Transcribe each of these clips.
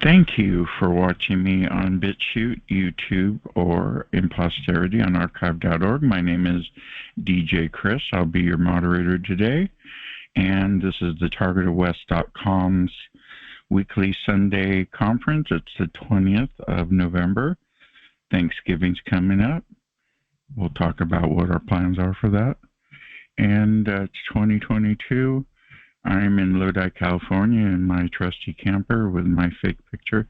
Thank you for watching me on BitChute, YouTube, or in posterity on archive.org. My name is DJ Chris. I'll be your moderator today. And this is the TargetedWest.com's weekly Sunday conference. It's the 20th of November. Thanksgiving's coming up. We'll talk about what our plans are for that. And it's 2022. I'm in Lodi, California in my trusty camper with my fake picture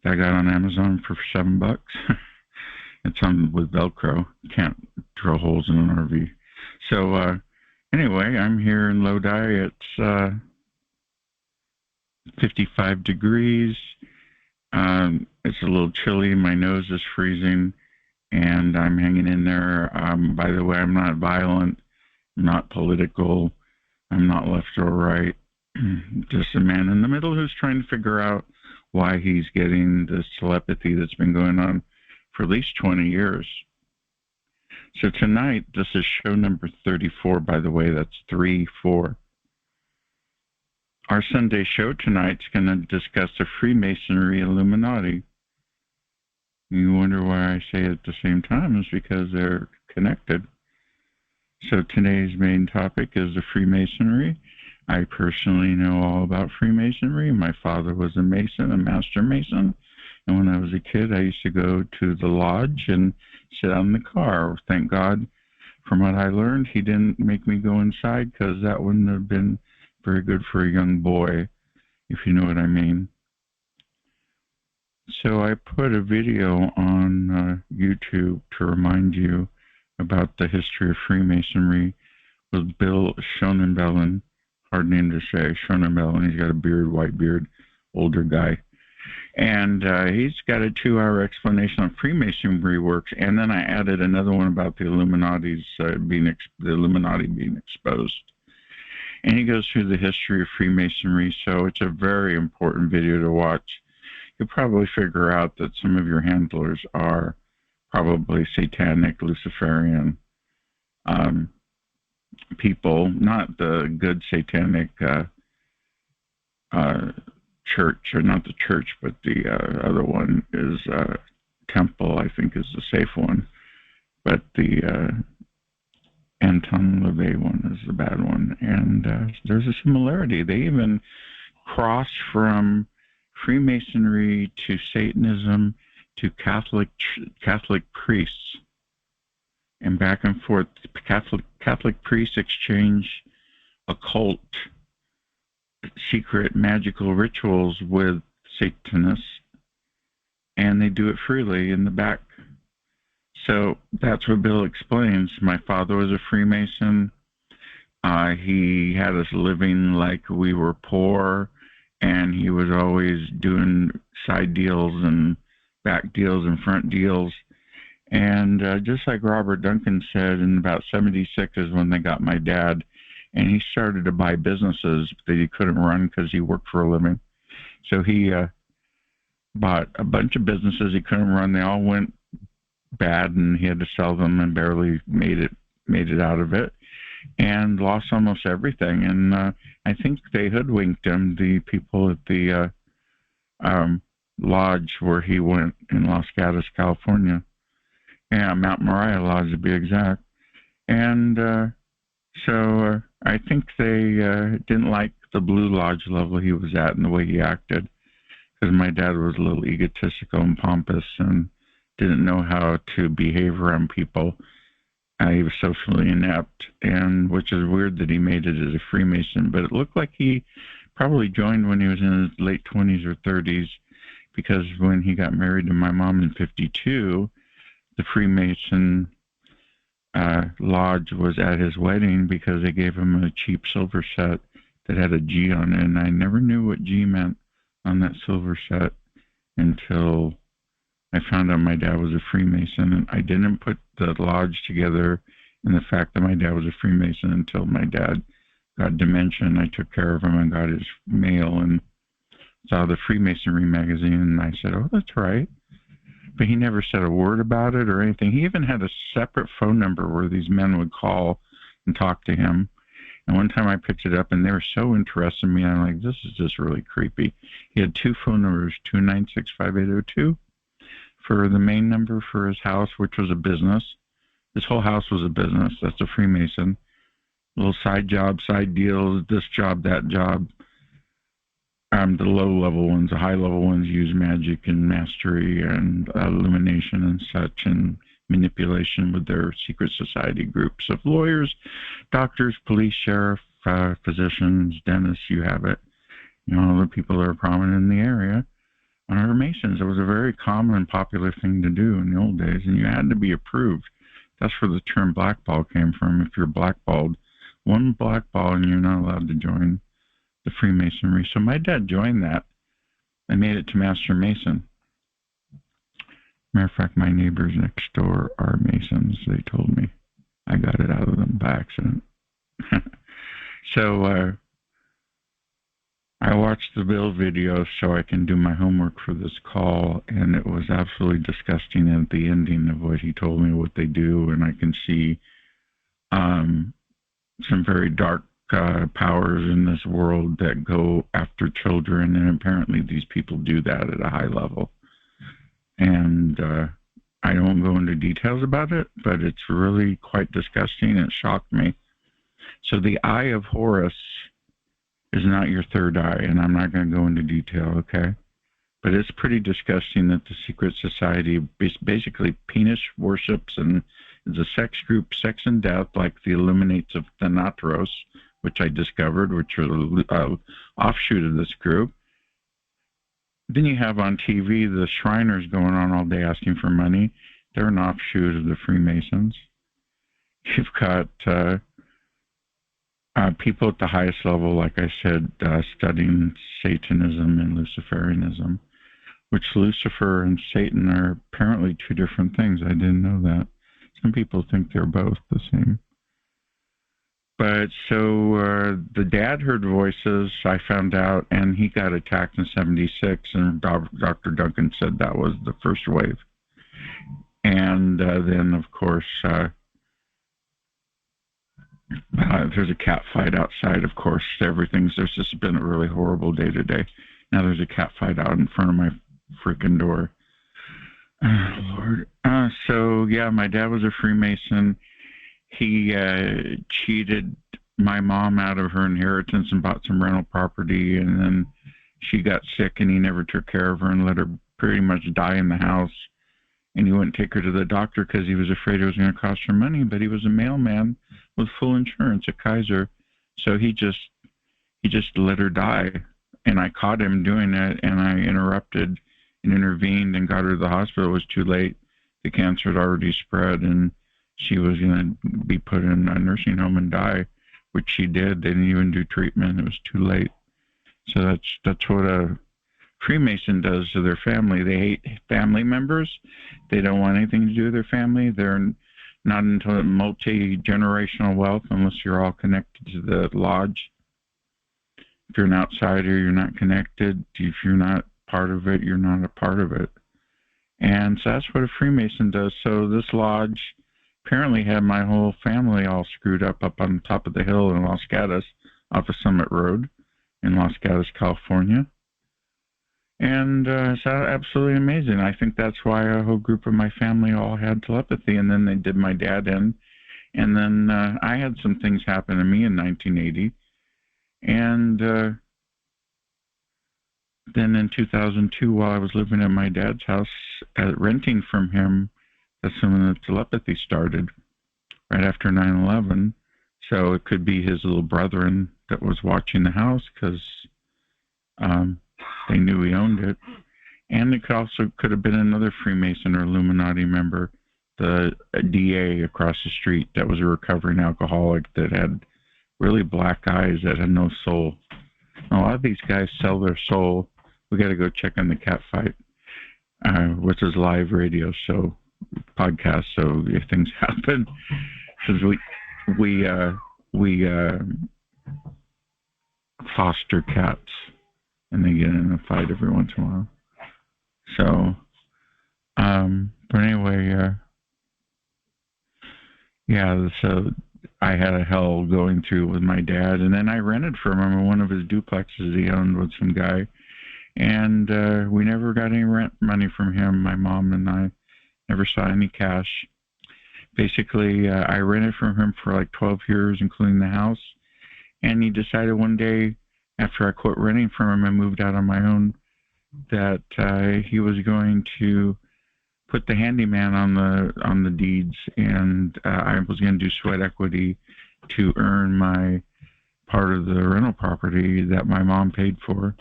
that I got on Amazon for $7. It's on with Velcro. Can't drill holes in an RV. So anyway, I'm here in Lodi. It's 55 degrees. It's a little chilly. My nose is freezing, and I'm hanging in there. By the way, I'm not violent. I'm not political. I'm not left or right, just a man in the middle who's trying to figure out why he's getting this telepathy that's been going on for at least 20 years. So tonight, this is show number 34, by the way. That's 3-4. Our Sunday show tonight's going to discuss the Freemasonry Illuminati. You wonder why I say it at the same time. It's because they're connected. So today's main topic is the Freemasonry. I personally know all about Freemasonry. My father was a Mason, a Master Mason. And when I was a kid, I used to go to the lodge and sit out in the car. Thank God, from what I learned, he didn't make me go inside because that wouldn't have been very good for a young boy, if you know what I mean. So I put a video on YouTube to remind you about the history of Freemasonry with Bill Schonenbellen, hard name to say, Schonenbellen. He's got a beard, white beard, older guy. And he's got a 2-hour explanation on Freemasonry works, and then I added another one about the Illuminati being exposed. And he goes through the history of Freemasonry, so it's a very important video to watch. You'll probably figure out that some of your handlers are probably satanic, Luciferian people, not the good satanic church, or not the church, but the other one is temple, I think is the safe one. But the Anton LaVey one is the bad one. And there's a similarity. They even cross from Freemasonry to Satanism to Catholic priests, and back and forth. Catholic priests exchange occult, secret, magical rituals with Satanists, and they do it freely in the back. So that's what Bill explains. My father was a Freemason. He had us living like we were poor, and he was always doing side deals and back deals and front deals. And just like Robert Duncan said, in about 76 is when they got my dad, and he started to buy businesses that he couldn't run because he worked for a living. So he bought a bunch of businesses he couldn't run. They all went bad, and he had to sell them and barely made it out of it, and lost almost everything. And I think they hoodwinked him, the people at the lodge where he went in Los Gatos, California. Yeah, Mount Moriah Lodge to be exact. And so I think they didn't like the Blue Lodge level he was at and the way he acted, because my dad was a little egotistical and pompous and didn't know how to behave around people. He was socially inept, and which is weird that he made it as a Freemason, but it looked like he probably joined when he was in his late 20s or 30s, because when he got married to my mom in 52, the Freemason lodge was at his wedding because they gave him a cheap silver set that had a G on it, and I never knew what G meant on that silver set until I found out my dad was a Freemason. And I didn't put the lodge together and the fact that my dad was a Freemason until my dad got dementia, and I took care of him and got his mail and saw the Freemasonry magazine, and I said, oh, that's right. But he never said a word about it or anything. He even had a separate phone number where these men would call and talk to him. And one time I picked it up, and they were so interested in me. I'm like, this is just really creepy. He had two phone numbers, 296-5802 for the main number for his house, which was a business. His whole house was a business. That's a Freemason. Little side jobs, side deals, this job, that job. The low-level ones, the high-level ones use magic and mastery and illumination and such, and manipulation with their secret society groups of lawyers, doctors, police, sheriff, physicians, dentists, you have it. All the people that are prominent in the area are Masons. It was a very common and popular thing to do in the old days, and you had to be approved. That's where the term blackball came from. If you're blackballed, one blackball and you're not allowed to join the Freemasonry. So my dad joined that. I made it to Master Mason. Matter of fact, my neighbors next door are Masons. They told me. I got it out of them by accident. So I watched the Bill video so I can do my homework for this call, and it was absolutely disgusting at the ending of what he told me what they do, and I can see some very dark powers in this world that go after children, and apparently these people do that at a high level. And I don't go into details about it, but it's really quite disgusting. It shocked me. So the Eye of Horus is not your third eye, and I'm not going to go into detail, okay? But it's pretty disgusting that the secret society basically penis worships and is a sex group, sex and death, like the Illuminates of Thanatos, which I discovered, which are an offshoot of this group. Then you have on TV the Shriners going on all day asking for money. They're an offshoot of the Freemasons. You've got people at the highest level, like I said, studying Satanism and Luciferianism, which Lucifer and Satan are apparently two different things. I didn't know that. Some people think they're both the same. But so the dad heard voices, I found out, and he got attacked in 76, and Dr. Duncan said that was the first wave. And then, of course, there's a cat fight outside, of course. There's just been a really horrible day today. Now there's a cat fight out in front of my freaking door. Lord. So, yeah, my dad was a Freemason. He cheated my mom out of her inheritance and bought some rental property, and then she got sick, and he never took care of her and let her pretty much die in the house. And he wouldn't take her to the doctor because he was afraid it was going to cost her money, but he was a mailman with full insurance at Kaiser. So he just let her die. And I caught him doing it, and I interrupted and intervened and got her to the hospital. It was too late. The cancer had already spread, and she was going to be put in a nursing home and die, which she did. They didn't even do treatment. It was too late. So that's what a Freemason does to their family. They hate family members. They don't want anything to do with their family. They're not into multi-generational wealth unless you're all connected to the lodge. If you're an outsider, you're not connected. If you're not part of it, you're not a part of it. And so that's what a Freemason does. So this lodge apparently had my whole family all screwed up on top of the hill in Los Gatos off of Summit Road in Los Gatos, California. And it's absolutely amazing. I think that's why a whole group of my family all had telepathy, and then they did my dad in. And then I had some things happen to me in 1980. And then in 2002, while I was living at my dad's house, renting from him, that's when the telepathy started, right after 9/11. So it could be his little brethren that was watching the house because they knew he owned it. And it could have been another Freemason or Illuminati member, the DA across the street that was a recovering alcoholic that had really black eyes that had no soul. A lot of these guys sell their soul. We got to go check on the cat fight, which is live radio show, podcast. So if things happen, because we foster cats, and they get in a fight every once in a while. So, but anyway, yeah. So I had a hell going through with my dad. And then I rented from him in one of his duplexes he owned with some guy. And we never got any rent money from him. My mom and I never saw any cash. Basically, I rented from him for like 12 years, including the house. And he decided one day, after I quit renting from him and moved out on my own, that he was going to put the handyman on the deeds, and I was going to do sweat equity to earn my part of the rental property that my mom paid for.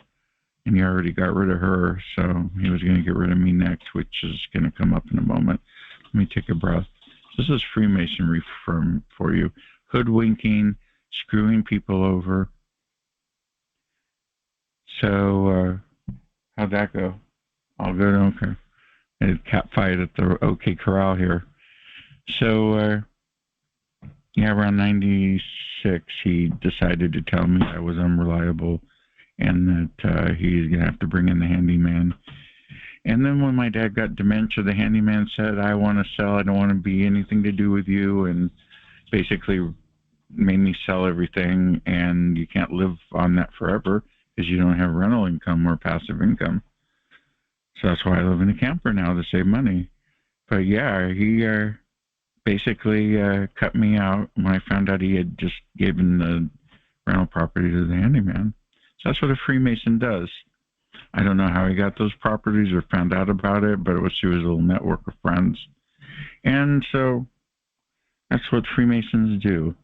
And he already got rid of her, so he was going to get rid of me next, which is going to come up in a moment. Let me take a breath. This is Freemasonry for you. Hoodwinking, screwing people over. So, how'd that go? All good? Okay. A cat fight at the OK Corral here. So, yeah, around 96, he decided to tell me I was unreliable and that he's going to have to bring in the handyman. And then when my dad got dementia, the handyman said, I want to sell. I don't want to be anything to do with you, and basically made me sell everything, and you can't live on that forever because you don't have rental income or passive income. So that's why I live in a camper now, to save money. But yeah, he basically cut me out when I found out he had just given the rental property to the handyman. So that's what a Freemason does. I don't know how he got those properties or found out about it, but it was through his little network of friends. And so that's what Freemasons do.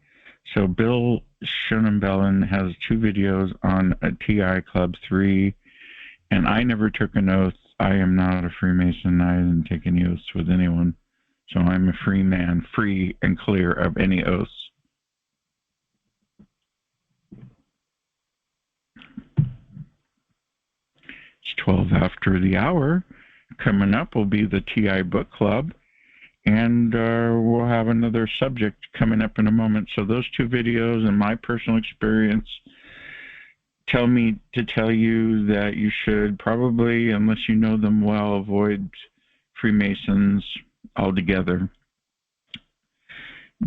So Bill Schonenbellen has 2 videos on a TI Club 3, and I never took an oath. I am not a Freemason. I didn't take any oaths with anyone. So I'm a free man, free and clear of any oaths. It's 12 after the hour. Coming up will be the TI Book Club, and we'll have another subject coming up in a moment. So those 2 videos and my personal experience tell me to tell you that you should probably, unless you know them well, avoid Freemasons altogether,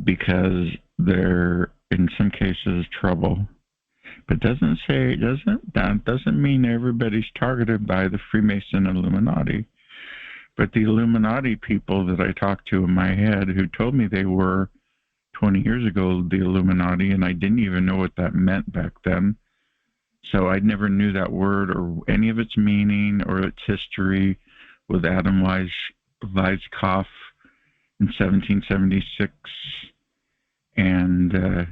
because they're in some cases trouble. But that doesn't mean everybody's targeted by the Freemason Illuminati. But the Illuminati people that I talked to in my head, who told me they were 20 years ago the Illuminati, and I didn't even know what that meant back then. So I never knew that word or any of its meaning or its history with Adam Weizkopf in 1776. And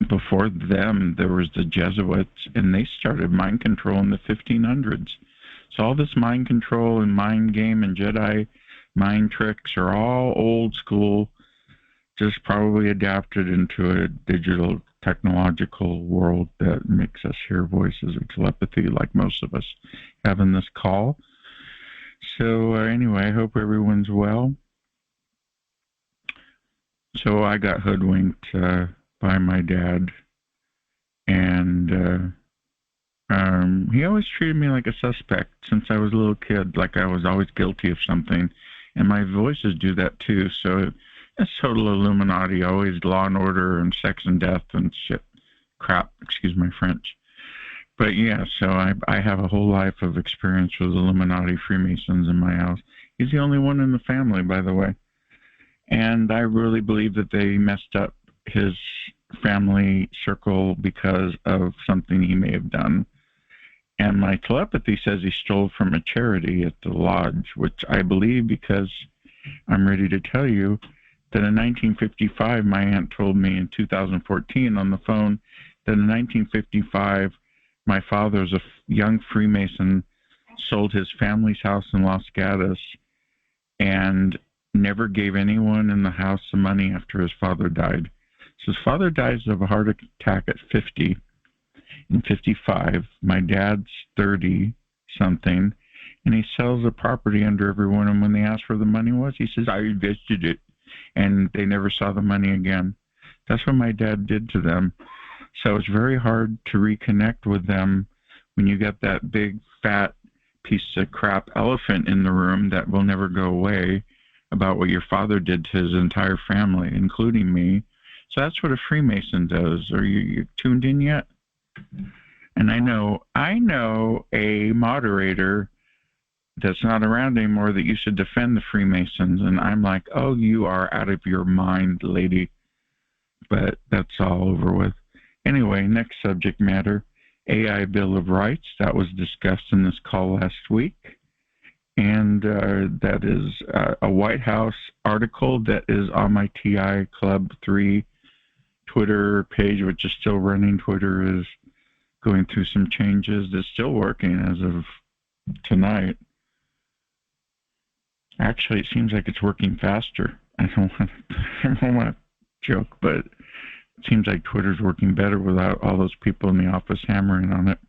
before them, there was the Jesuits, and they started mind control in the 1500s. So all this mind control and mind game and Jedi mind tricks are all old school, just probably adapted into a digital technological world that makes us hear voices or telepathy like most of us have in this call. So anyway, I hope everyone's well. So I got hoodwinked by my dad, and he always treated me like a suspect since I was a little kid, like I was always guilty of something, and my voices do that too. So it's total Illuminati, always law and order and sex and death and shit, crap, excuse my French. But yeah, so I have a whole life of experience with Illuminati Freemasons in my house. He's the only one in the family, by the way. And I really believe that they messed up his family circle because of something he may have done. And my telepathy says he stole from a charity at the lodge, which I believe because I'm ready to tell you that in 1955, my aunt told me in 2014 on the phone that in 1955, my father was a young Freemason, sold his family's house in Los Gatos, and never gave anyone in the house the money after his father died. So his father dies of a heart attack at 50. In 55, my dad's 30-something, and he sells the property under everyone, and when they asked where the money was, he says, I invested it, and they never saw the money again. That's what my dad did to them. So it's very hard to reconnect with them when you get that big, fat piece of crap elephant in the room that will never go away, about what your father did to his entire family, including me. So that's what a Freemason does. Are you tuned in yet? And I know a moderator that's not around anymore that used to defend the Freemasons, and I'm like, oh, you are out of your mind, lady. But that's all over with. Anyway, next subject matter, AI Bill of Rights. That was discussed in this call last week. And that is a White House article that is on my TI Club 3 Twitter page, which is still running. Twitter is going through some changes. It's still working as of tonight. Actually, it seems like it's working faster. I don't want to joke, but it seems like Twitter's working better without all those people in the office hammering on it.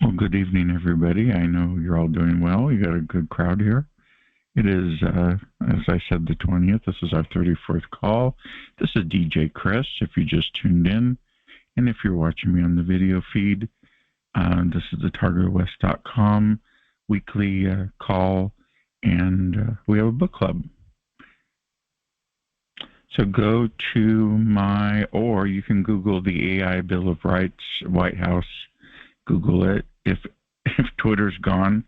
Well, good evening, everybody. I know you're all doing well. You got a good crowd here. It is, as I said, the 20th. This is our 34th call. This is DJ Chris, if you just tuned in. And if you're watching me on the video feed, this is the TargetedWest.com weekly call, and we have a book club. So go to or you can Google the AI Bill of Rights, White House. Google it if Twitter's gone.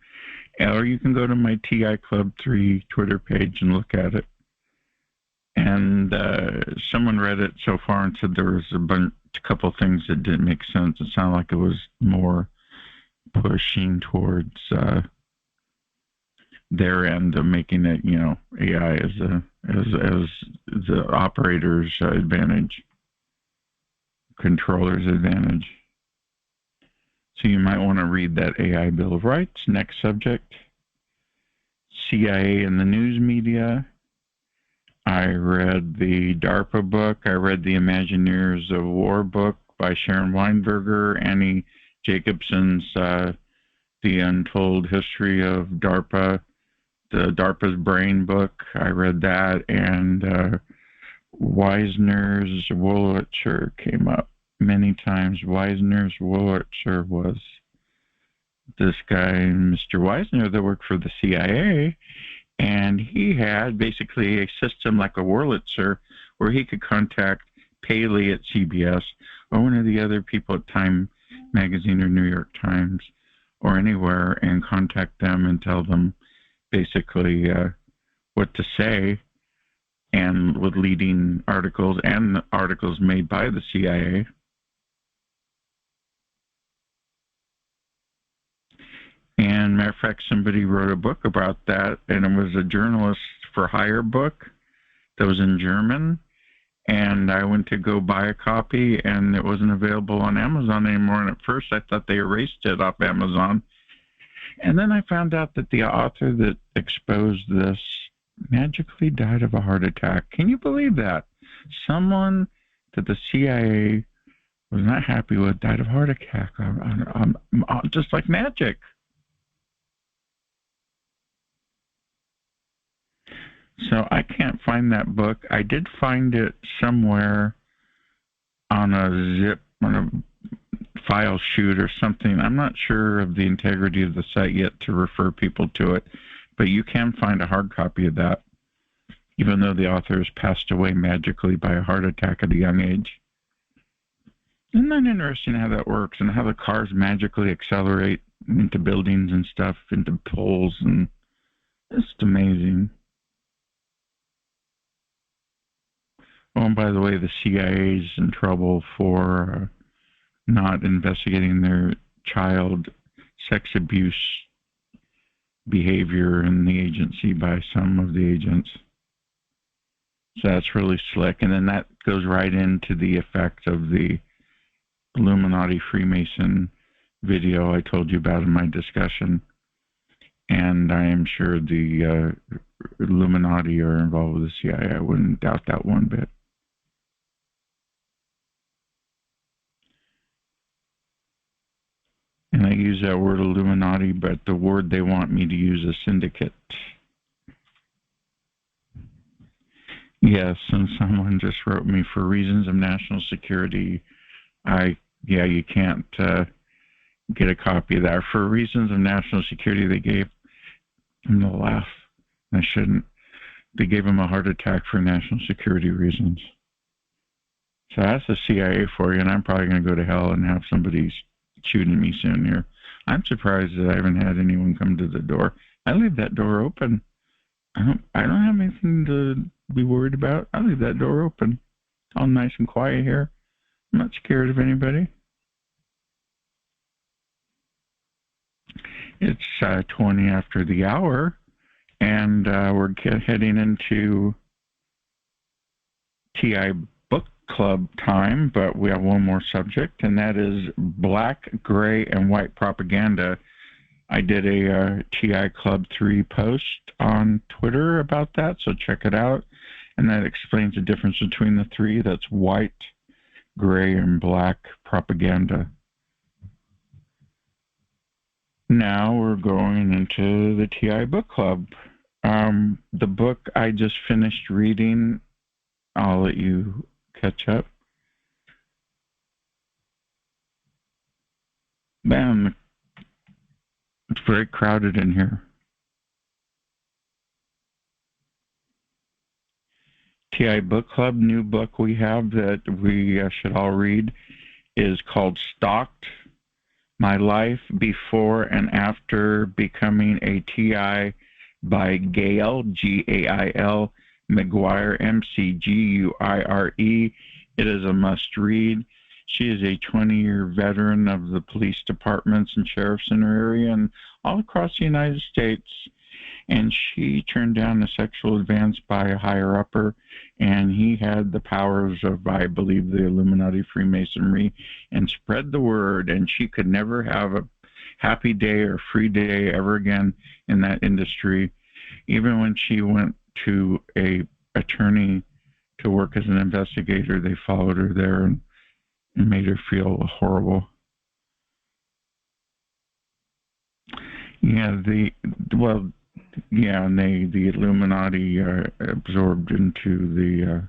Or you can go to my TI Club 3 Twitter page and look at it. And someone read it so far and said there was a couple things that didn't make sense. It sounded like it was more pushing towards their end of making it, AI as the operator's advantage, controller's advantage. So you might want to read that AI Bill of Rights. Next subject, CIA and the news media. I read the DARPA book. I read the Imagineers of War book by Sharon Weinberger, Annie Jacobson's The Untold History of DARPA, the DARPA's Brain book. I read that, and Wisners Wurlitzer came up many times. Wisners Wurlitzer was this guy, Mr. Wisner, that worked for the CIA, and he had basically a system like a Wurlitzer where he could contact Paley at CBS or one of the other people at Time Magazine or New York Times or anywhere and contact them and tell them basically what to say, and with leading articles and articles made by the CIA. And matter of fact, somebody wrote a book about that, and it was a journalist for hire book that was in German. And I went to go buy a copy, and it wasn't available on Amazon anymore. And at first, I thought they erased it off Amazon. And then I found out that the author that exposed this magically died of a heart attack. Can you believe that? Someone that the CIA was not happy with died of a heart attack, just like magic. So I can't find that book. I did find it somewhere on a file shoot or something. I'm not sure of the integrity of the site yet to refer people to it, but you can find a hard copy of that, even though the author has passed away magically by a heart attack at a young age. Isn't that interesting how that works, and how the cars magically accelerate into buildings and stuff, into poles, and it's amazing. Oh, and by the way, the CIA is in trouble for not investigating their child sex abuse behavior in the agency by some of the agents. So that's really slick. And then that goes right into the effect of the Illuminati Freemason video I told you about in my discussion. And I am sure the Illuminati are involved with the CIA. I wouldn't doubt that one bit. And I use that word Illuminati, but the word they want me to use is syndicate. Yes, and someone just wrote me, for reasons of national security, you can't get a copy of that. For reasons of national security, they gave him the laugh. I shouldn't. They gave him a heart attack for national security reasons. So that's the CIA for you, and I'm probably going to go to hell and have somebody shooting me soon here. I'm surprised that I haven't had anyone come to the door. I leave that door open. I don't have anything to be worried about. I leave that door open. It's all nice and quiet here. I'm not scared of anybody. It's 20 after the hour, and we're heading into TI Book Club time, but we have one more subject, and that is black, gray, and white propaganda. I did a TI Club 3 post on Twitter about that, so check it out. And that explains the difference between the three. That's white, gray, and black propaganda. Now we're going into the TI Book Club. The book I just finished reading, I'll let you catch up. Man, it's very crowded in here. TI Book Club, new book we have that we should all read, is called Stalked: My Life Before and After Becoming a TI by Gail, Gail, McGuire, Mcguire. It is a must-read. She is a 20-year veteran of the police departments and sheriffs in her area and all across the United States. And she turned down a sexual advance by a higher-upper, and he had the powers of, I believe, the Illuminati, Freemasonry, and spread the word, and she could never have a happy day or free day ever again in that industry. Even when she went to a attorney to work as an investigator, they followed her there and made her feel horrible. Yeah, the Illuminati absorbed into the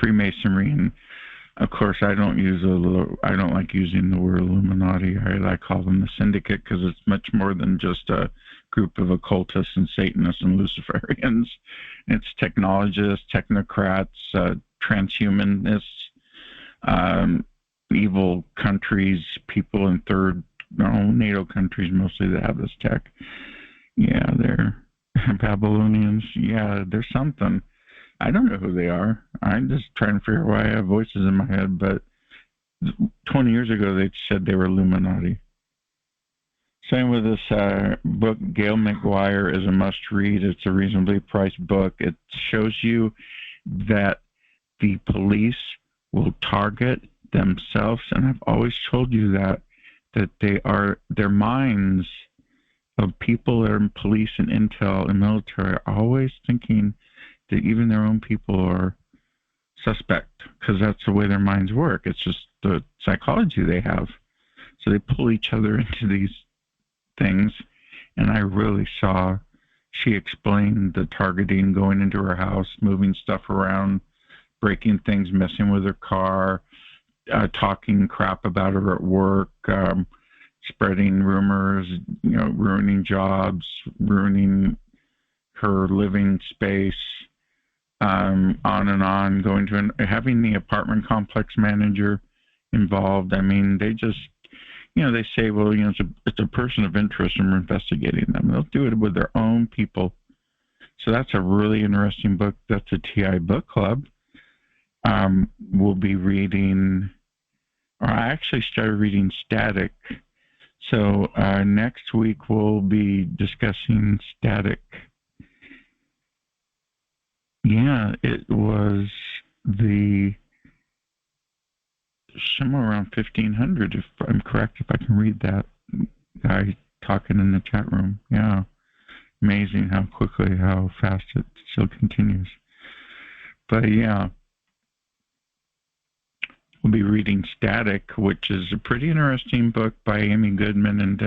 Freemasonry, and of course I don't like using the word Illuminati. I call them the syndicate because it's much more than just a group of occultists and Satanists and Luciferians. It's technologists, technocrats, transhumanists, evil countries, people in NATO countries mostly that have this tech. Yeah, they're Babylonians. Yeah, there's something. I don't know who they are. I'm just trying to figure out why I have voices in my head, but 20 years ago they said they were Illuminati. Same with this book, Gail McGuire, is a must-read. It's a reasonably priced book. It shows you that the police will target themselves, and I've always told you that their minds of people that are in police and intel and military are always thinking that even their own people are suspect, because that's the way their minds work. It's just the psychology they have. So they pull each other into these things, and I really saw she explained the targeting, going into her house, moving stuff around, breaking things, messing with her car, talking crap about her at work, spreading rumors, ruining jobs, ruining her living space, on and on, going to having the apartment complex manager involved. I mean, they just, they say, well, it's a person of interest and we're investigating them. They'll do it with their own people. So that's a really interesting book. That's a TI Book Club. We'll be reading, or I actually started reading Static. So next week we'll be discussing Static. Yeah, it was somewhere around 1500, if I'm correct, if I can read that guy talking in the chat room. Yeah, amazing how fast it still continues. But yeah, we'll be reading Static, which is a pretty interesting book by Amy Goodman and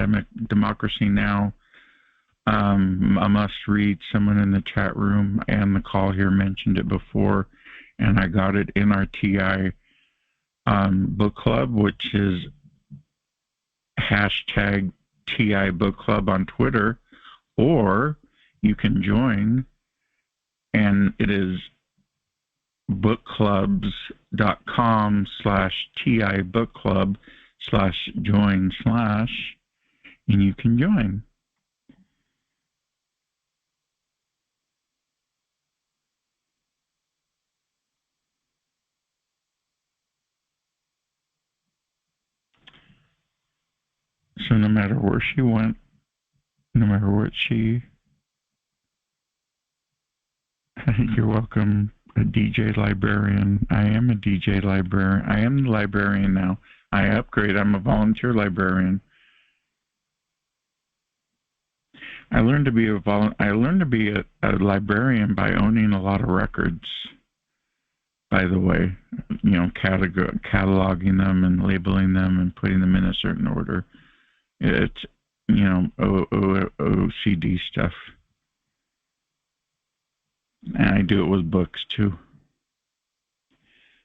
Democracy Now! A must-read. Someone in the chat room and the call here mentioned it before, and I got it in our TI book club, which is hashtag TI Book Club on Twitter. or you can join, and it is bookclubs.com/TI book club/join/ and you can join. So no matter where she went, no matter what she, you're welcome, a DJ librarian. I am a DJ librarian. I am the librarian now. I upgrade. I'm a volunteer librarian. I learned to be a librarian by owning a lot of records. By the way, cataloging them and labeling them and putting them in a certain order. It's OCD stuff, and I do it with books too.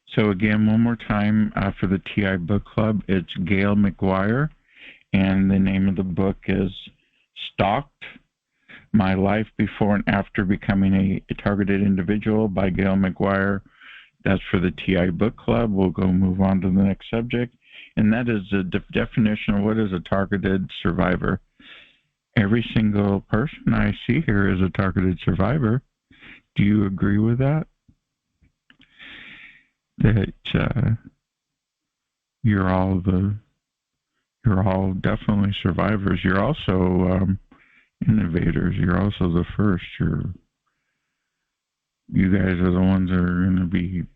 So again, one more time for the TI Book Club, it's Gail McGuire, and the name of the book is Stalked: My Life Before and After Becoming a Targeted Individual by Gail McGuire. That's for the TI Book Club. We'll go move on to the next subject, and that is the definition of what is a targeted survivor. Every single person I see here is a targeted survivor. Do you agree with that? That you're all definitely survivors. You're also innovators. You're also the first. You guys are the ones that are going to be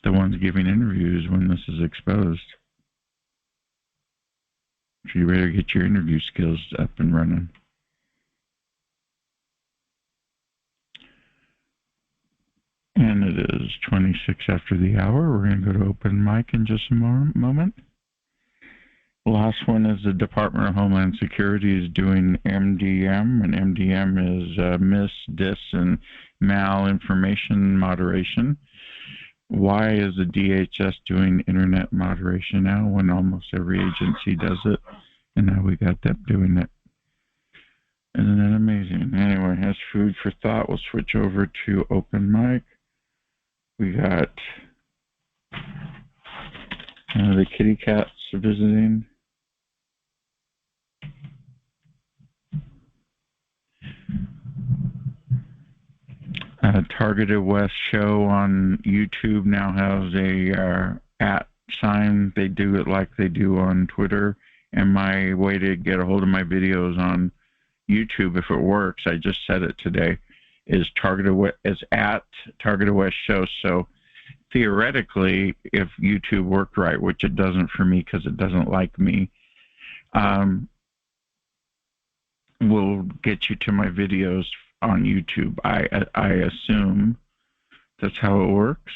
the ones giving interviews when this is exposed. So you better get your interview skills up and running. And it is 26 after the hour. We're going to go to open mic in just a moment. The last one is the Department of Homeland Security is doing MDM, and MDM is mis, dis, and malinformation moderation. Why is the DHS doing internet moderation now when almost every agency does it? And now we got them doing it. Isn't that amazing? Anyway, as food for thought, we'll switch over to open mic. We got the kitty cats visiting. TargetedWest show on YouTube now has a @ sign. They do it like they do on Twitter. And my way to get a hold of my videos on YouTube, if it works, I just said it today, is @TargetedWest show. So theoretically, if YouTube worked right, which it doesn't for me because it doesn't like me, will get you to my videos on YouTube. I assume that's how it works.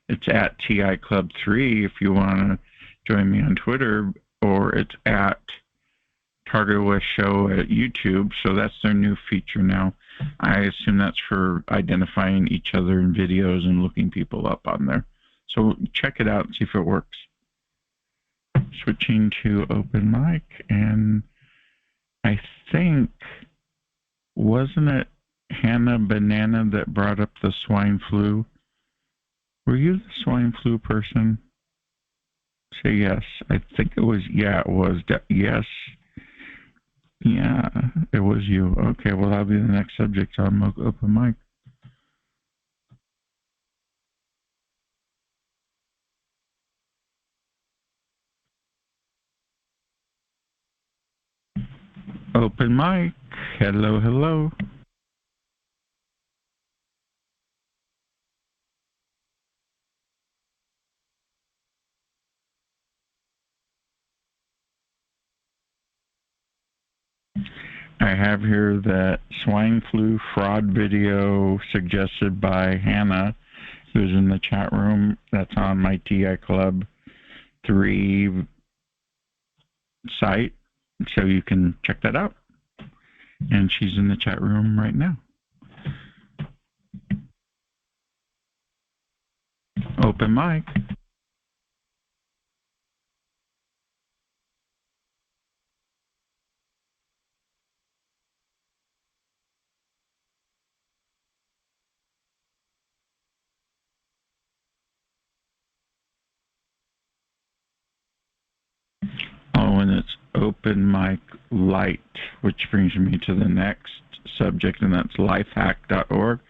It's @TI Club 3 if you want to join me on Twitter, or it's @TargetedWest Show at YouTube. So that's their new feature now. I assume that's for identifying each other in videos and looking people up on there. So check it out and see if it works. Switching to open mic, and I think, wasn't it Hannah Banana that brought up the swine flu? Were you the swine flu person? Say yes. I think it was, yeah, it was. Yes. Yeah, it was you. Okay, well, that'll be the next subject on open mic. Open mic. Hello, hello. I have here that swine flu fraud video suggested by Hannah, who's in the chat room. That's on my TI Club 3 site, so you can check that out. And she's in the chat room right now. Open mic. when it's open mic light, which brings me to the next subject, and that's lifehack.org.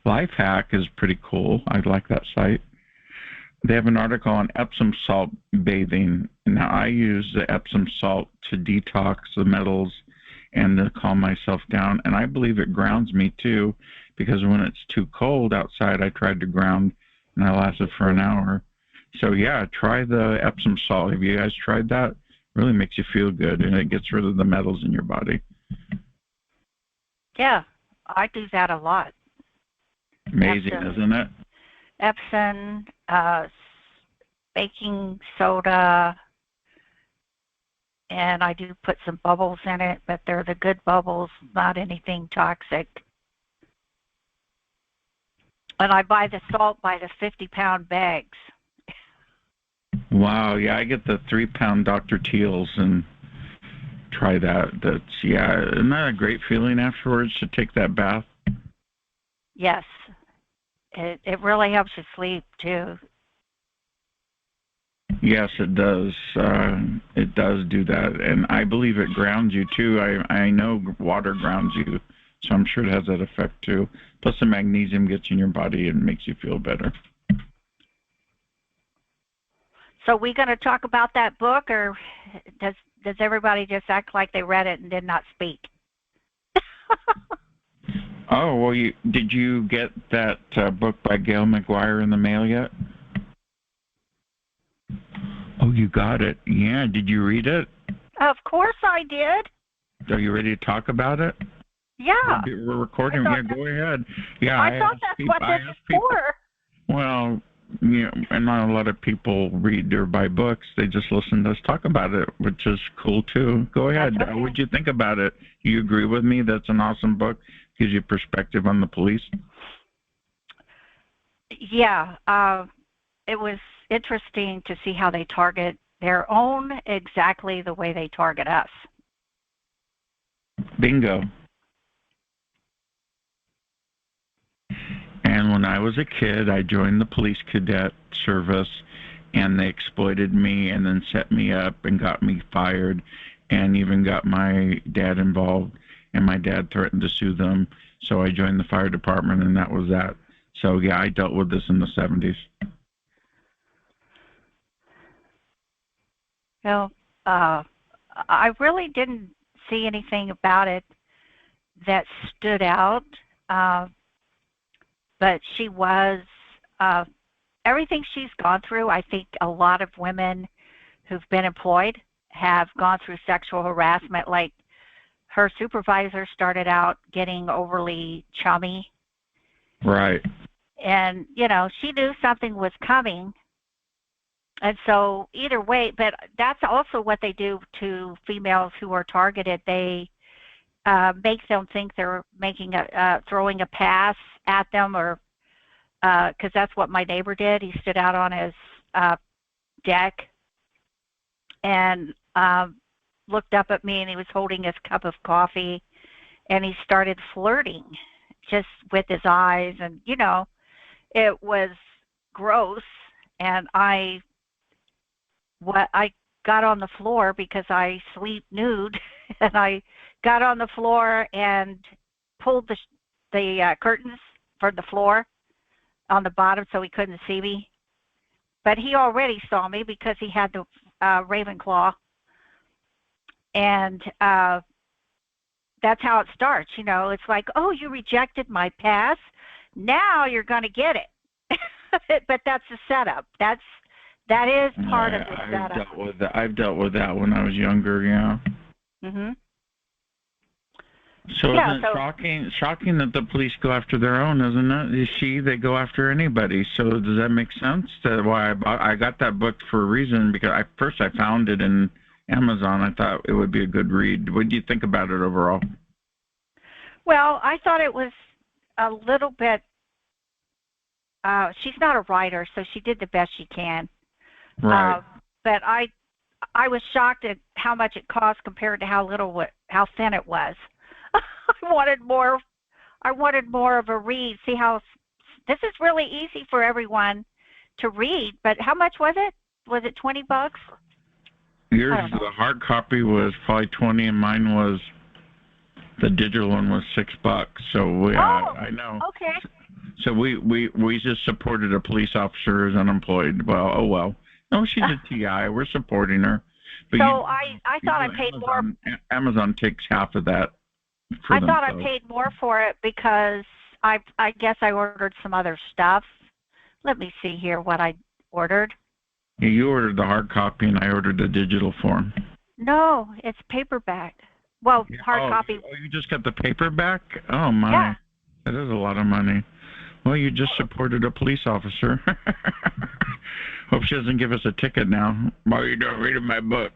Lifehack is pretty cool. I like that site. They have an article on Epsom salt bathing. Now, I use the Epsom salt to detox the metals and to calm myself down, and I believe it grounds me too, because when it's too cold outside, I tried to ground, and I lasted for an hour. So, yeah, try the Epsom salt. Have you guys tried that? It really makes you feel good, and it gets rid of the metals in your body. Yeah, I do that a lot. Amazing, isn't it? Epsom, baking soda, and I do put some bubbles in it, but they're the good bubbles, not anything toxic. And I buy the salt by the 50-pound bags. Wow, yeah, I get the 3-pound Dr. Teal's and try that. Isn't that a great feeling afterwards to take that bath? Yes. It really helps you sleep, too. Yes, it does. It does do that. And I believe it grounds you, too. I know water grounds you, so I'm sure it has that effect, too. Plus, the magnesium gets in your body and makes you feel better. So we going to talk about that book, or does everybody just act like they read it and did not speak? Oh, well, did you get that book by Gail McGuire in the mail yet? Oh, you got it. Yeah, did you read it? Of course I did. Are you ready to talk about it? Yeah. We're recording. Yeah, go ahead. Yeah, I thought that's what this is for. Well, and not a lot of people read or buy books. They just listen to us talk about it, which is cool, too. Go ahead. Okay. What'd you think about it? Do you agree with me? That's an awesome book. Gives you perspective on the police. Yeah. It was interesting to see how they target their own exactly the way they target us. Bingo. And when I was a kid, I joined the police cadet service, and they exploited me and then set me up and got me fired and even got my dad involved, and my dad threatened to sue them. So I joined the fire department, and that was that. So, yeah, I dealt with this in the 70s. Well, I really didn't see anything about it that stood out. But she was, everything she's gone through, I think a lot of women who've been employed have gone through sexual harassment. Like her supervisor started out getting overly chummy. Right. And, she knew something was coming. And so either way, but that's also what they do to females who are targeted. They make them think they're throwing a pass at them, or because that's what my neighbor did. He stood out on his deck and looked up at me, and he was holding his cup of coffee, and he started flirting just with his eyes, and it was gross. And I got on the floor because I sleep nude, and I got on the floor and pulled the curtains for the floor on the bottom so he couldn't see me. But he already saw me because he had the Ravenclaw. And that's how it starts. It's like, oh, you rejected my pass. Now you're going to get it. But that's the setup. That is part of the setup. I've dealt with that when I was younger, yeah. Mm-hmm. So isn't it shocking that the police go after their own, isn't it? They go after anybody. So does that make sense? That's why I got that book for a reason, because I found it in Amazon. I thought it would be a good read. What do you think about it overall? Well, I thought it was a little bit, she's not a writer, so she did the best she can. Right. But I was shocked at how much it cost compared to how thin it was. I wanted more of a read. See how this is really easy for everyone to read. But how much was it? Was it $20? Yours, I don't know. the hard copy was probably 20, and mine was the digital one was $6. So I know. Okay. So we just supported a police officer who's unemployed. Well, oh well. No, she's a TI. We're supporting her. But so I thought I paid Amazon, more. Amazon takes half of that for I thought I themselves. paid more for it because I guess I ordered some other stuff. Let me see here what I ordered. Yeah, you ordered the hard copy, and I ordered the digital form. No, it's paperback. Well, hard copy. You just got the paperback? Oh my, Yeah. that is a lot of money. Well, you just supported a police officer. Hope she doesn't give us a ticket now. Why are you not reading my book?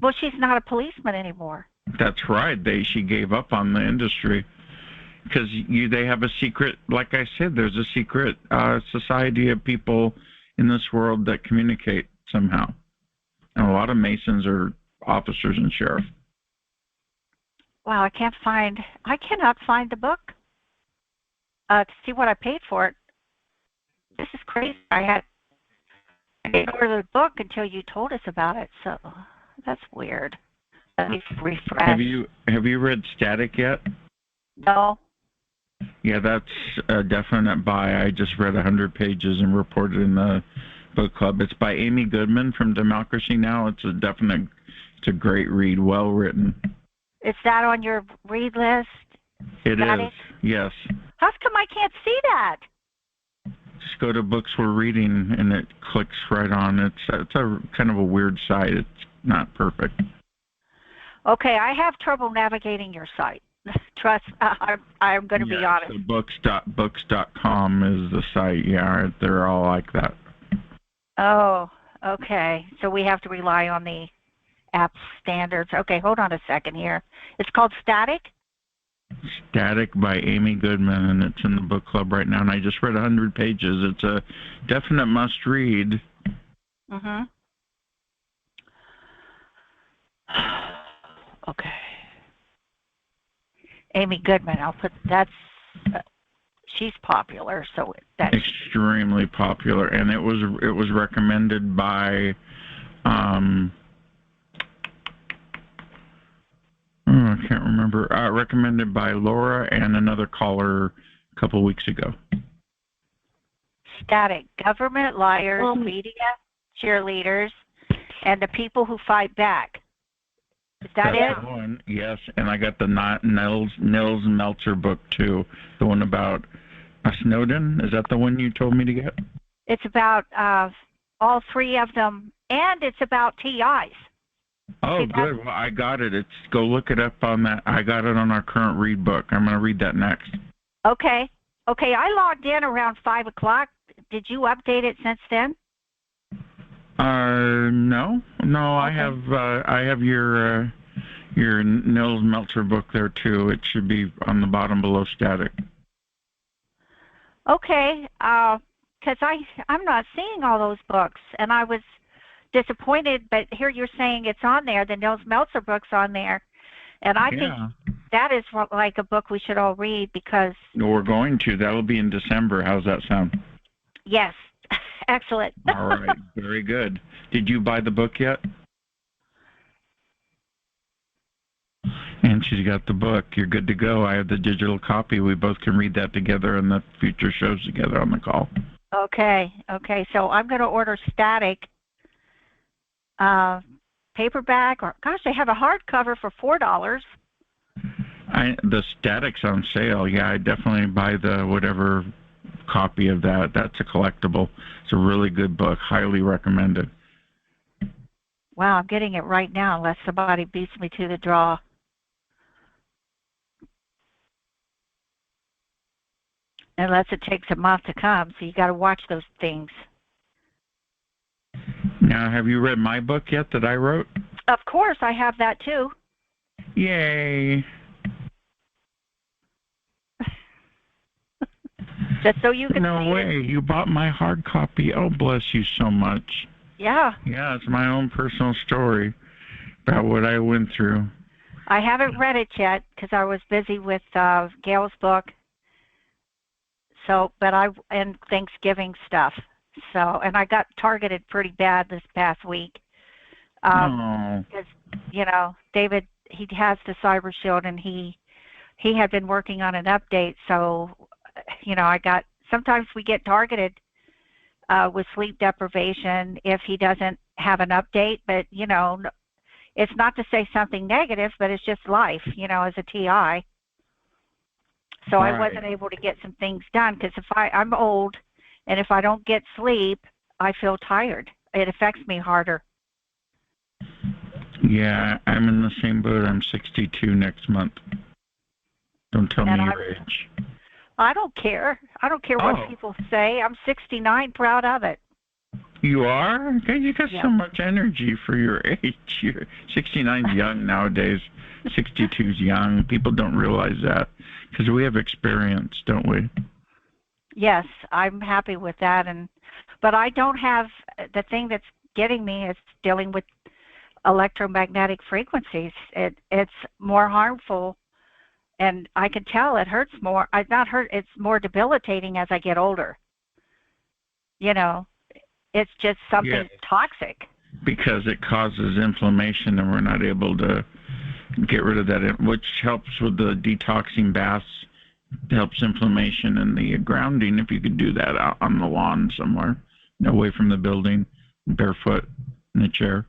Well, she's not a policeman anymore. That's right. She gave up on the industry because they have a secret. Like I said, there's a secret society of people in this world that communicate somehow, and a lot of Masons are officers and sheriffs. Wow, I cannot find the book to see what I paid for it. This is crazy. I didn't order the book until you told us about it, so that's weird. Let me refresh. Have you read Static yet? No. Yeah, that's a definite buy. I just read 100 pages and reported in the book club. It's by Amy Goodman from Democracy Now! It's a great read, well written. Is that on your read list? It is, yes. How come I can't see that? Just go to Books We're Reading, and it clicks right on. It's a kind of a weird site. It's not perfect. Okay, I have trouble navigating your site. Trust, I'm going to be honest. So books.com is the site. Yeah, they're all like that. Oh, okay. So we have to rely on the app standards. Okay, hold on a second here. It's called Static? Static by Amy Goodman, and it's in the book club right now. And I just read 100 pages. It's a definite must-read. Mm-hmm. Okay. Amy Goodman, she's popular, so that's extremely popular, and it was recommended by I can't remember. Recommended by Laura and another caller a couple weeks ago. Static: government liars, media cheerleaders, and the people who fight back. Is that it? One, yes, and I got the Nils Meltzer book too, the one about Snowden. Is that the one you told me to get? It's about all three of them, and it's about TIs. Oh, good. Well, I got it. Go look it up on that. I got it on our current read book. I'm going to read that next. Okay. I logged in around 5 o'clock. Did you update it since then? No. Okay. I have your Nils Meltzer book there too. It should be on the bottom below Static. Okay, because I'm not seeing all those books, and I was disappointed. But here you're saying it's on there. The Nils Meltzer book's on there, and I think that is like a book we should all read because. We're going to. That'll be in December. How's that sound? Yes. Excellent. All right. Very good. Did you buy the book yet? And she's got the book. You're good to go. I have the digital copy. We both can read that together and the future shows together on the call. Okay. So I'm going to order Static paperback. Or gosh, they have a hardcover for $4. The Static's on sale. Yeah, I definitely buy the whatever copy of that. That's a collectible. It's a really good book. Highly recommended. Wow, I'm getting it right now unless somebody beats me to the draw. Unless it takes a month to come, so you got to watch those things. Now, have you read my book yet that I wrote? Of course, I have that too. Yay! Just so you can see No way! You bought my hard copy. Oh, bless you so much. Yeah. Yeah, it's my own personal story about what I went through. I haven't read it yet because I was busy with Gail's book. So, and Thanksgiving stuff. So, and I got targeted pretty bad this past week. Oh, Because, David, he has the cyber shield, and he had been working on an update. So, I got, sometimes we get targeted with sleep deprivation if he doesn't have an update. But, it's not to say something negative, but it's just life, as a TI. So I right. wasn't able to get some things done because I'm old, and if I don't get sleep, I feel tired. It affects me harder. Yeah, I'm in the same boat. I'm 62 next month. Don't tell And me your age. I don't care. I don't care what Oh, people say. I'm 69, proud of it. you are? Okay, you got so Yep. much energy for your age. You're 69's young nowadays. 62's young. People don't realize that because we have experience, don't we? Yes, I'm happy with that. But I don't have the thing that's getting me is dealing with electromagnetic frequencies. It's more harmful, and I can tell it hurts more. It's not hurt. It's more debilitating as I get older. You know, it's just Yes, something toxic. because it causes inflammation and we're not able to get rid of that, which helps with the detoxing baths, helps inflammation and the grounding. If you could do that out on the lawn somewhere, away from the building, barefoot in a chair.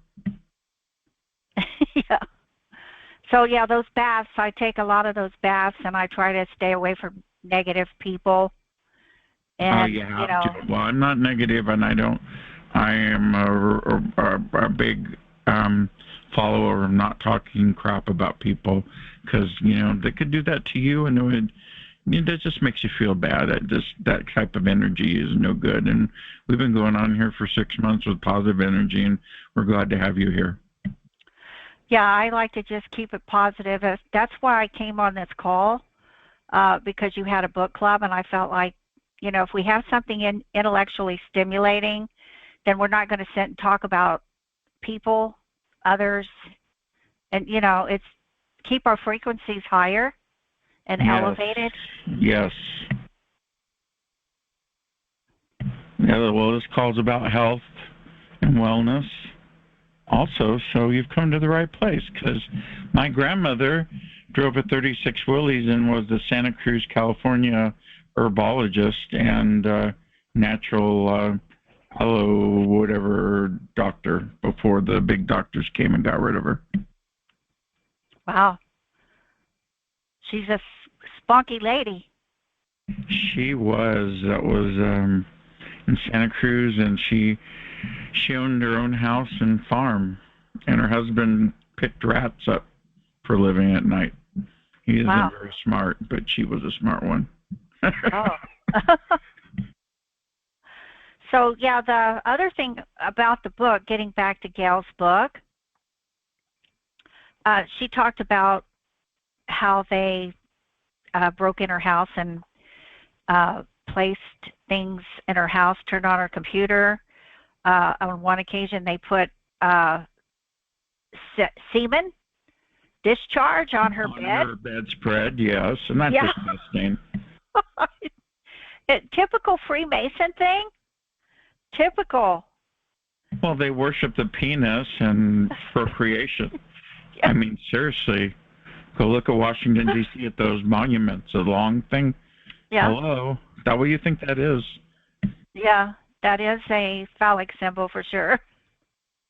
Yeah. So yeah, those baths, I take a lot of those baths, and I try to stay away from negative people. Oh, And you have to. Well, I'm not negative, and I don't. I am a big follower of not talking crap about people, because they could do that to you, and that just makes you feel bad. That type of energy is no good. And we've been going on here for 6 months with positive energy, and we're glad to have you here. yeah, I like to just keep it positive. That's why I came on this call, because you had a book club, and I felt like, if we have something intellectually stimulating, then we're not going to sit and talk about people, others, and it's keep our frequencies higher and Yes. elevated. Yes. Yeah, well, this call's about health and wellness also, so you've come to the right place, because my grandmother drove a 36 Willys and was the Santa Cruz, California herbologist and natural hello whatever doctor before the big doctors came and got rid of her. Wow, she's a spunky lady. She was. That was in Santa Cruz, and she owned her own house and farm, and her husband picked rats up for a living at night. He isn't Wow. very smart, but she was a smart one. Oh. So yeah, the other thing about the book, getting back to Gail's book, she talked about how they broke in her house and placed things in her house, turned on her computer. On one occasion, they put semen discharge on her On bed. her bedspread, yes, and that's Yeah. disgusting. Typical Freemason thing. Typical. Well, they worship the penis and procreation. Yeah. I mean, seriously, go look at Washington, D.C. at those monuments, a long thing. Yeah. Hello? Is that what you think that is? Yeah, that is a phallic symbol for sure.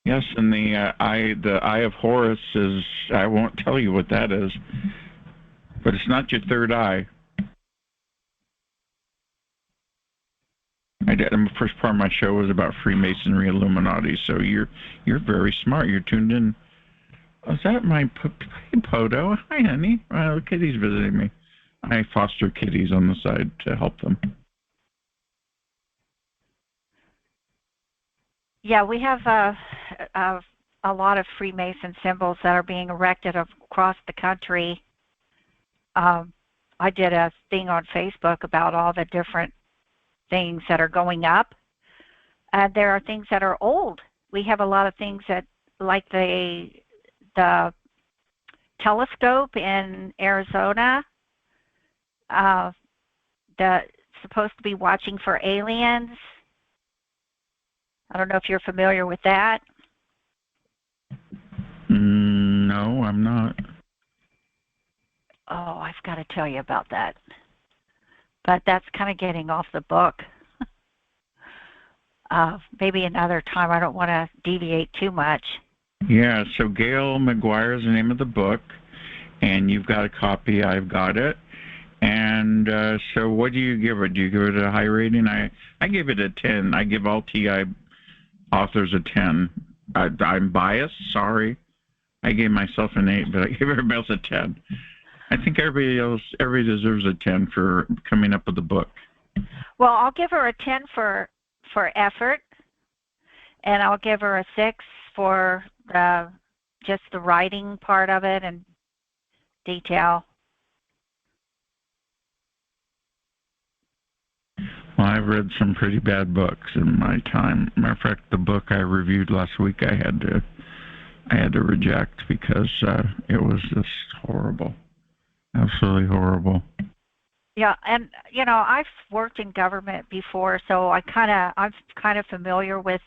Yes, and the eye of Horus is, I won't tell you what that is, but it's not your third eye. The first part of my show was about Freemasonry, Illuminati, so you're very smart. You're tuned in. Is that my Poto? Hi, honey. Kitty's visiting me. I foster kitties on the side to help them. Yeah, we have a lot of Freemason symbols that are being erected across the country. I did a thing on Facebook about all the different things that are going up. And there are things that are old. We have a lot of things that, like the telescope in Arizona, that's supposed to be watching for aliens. I don't know if you're familiar with that. No, I'm not. Oh, I've got to tell you about that. But that's kind of getting off the book. Maybe another time. I don't want to deviate too much. Yeah, so Gail McGuire is the name of the book, and you've got a copy. I've got it. And so what do you give it? Do you give it a high rating? I give it a 10. I give all TI authors a 10. I'm biased, sorry. I gave myself an 8, but I gave everybody else a 10. I think everybody deserves a 10 for coming up with the book. Well, I'll give her a 10 for effort, and I'll give her a 6 for just the writing part of it and detail. Well, I've read some pretty bad books in my time. Matter of fact, the book I reviewed last week, I had to reject because it was just horrible, absolutely horrible. Yeah, and I've worked in government before, so I'm kind of familiar with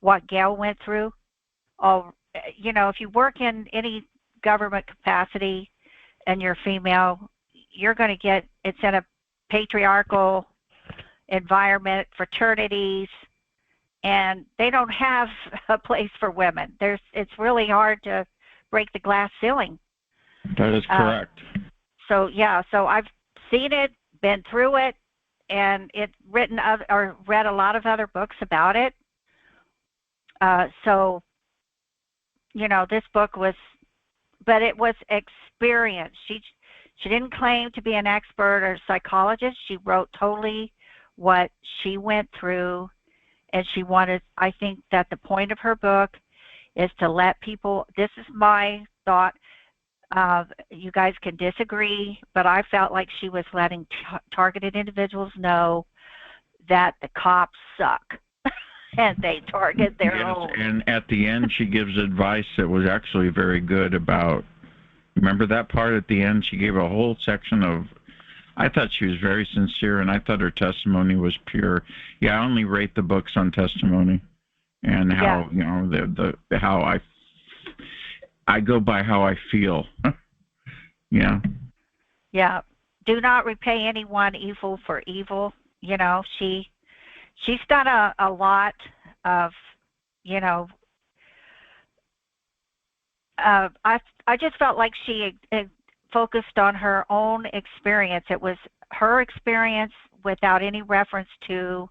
what Gail went through. If you work in any government capacity and you're female, you're going to get, it's in a patriarchal environment, fraternities, and they don't have a place for women. It's really hard to break the glass ceiling. That is correct. So I've seen it, been through it, and read a lot of other books about it. This book was, but it was experience. She didn't claim to be an expert or a psychologist. She wrote totally what she went through, and I think that the point of her book is to let people, this is my thought, you guys can disagree, but I felt like she was letting targeted individuals know that the cops suck and they target their own. And at the end, she gives advice that was actually very good about, remember that part at the end? She gave a whole section of, I thought she was very sincere, and I thought her testimony was pure. Yeah, I only rate the books on testimony and how, how I go by how I feel. Yeah. Yeah. Do not repay anyone evil for evil. She's done a lot of, I just felt like she focused on her own experience. It was her experience without any reference to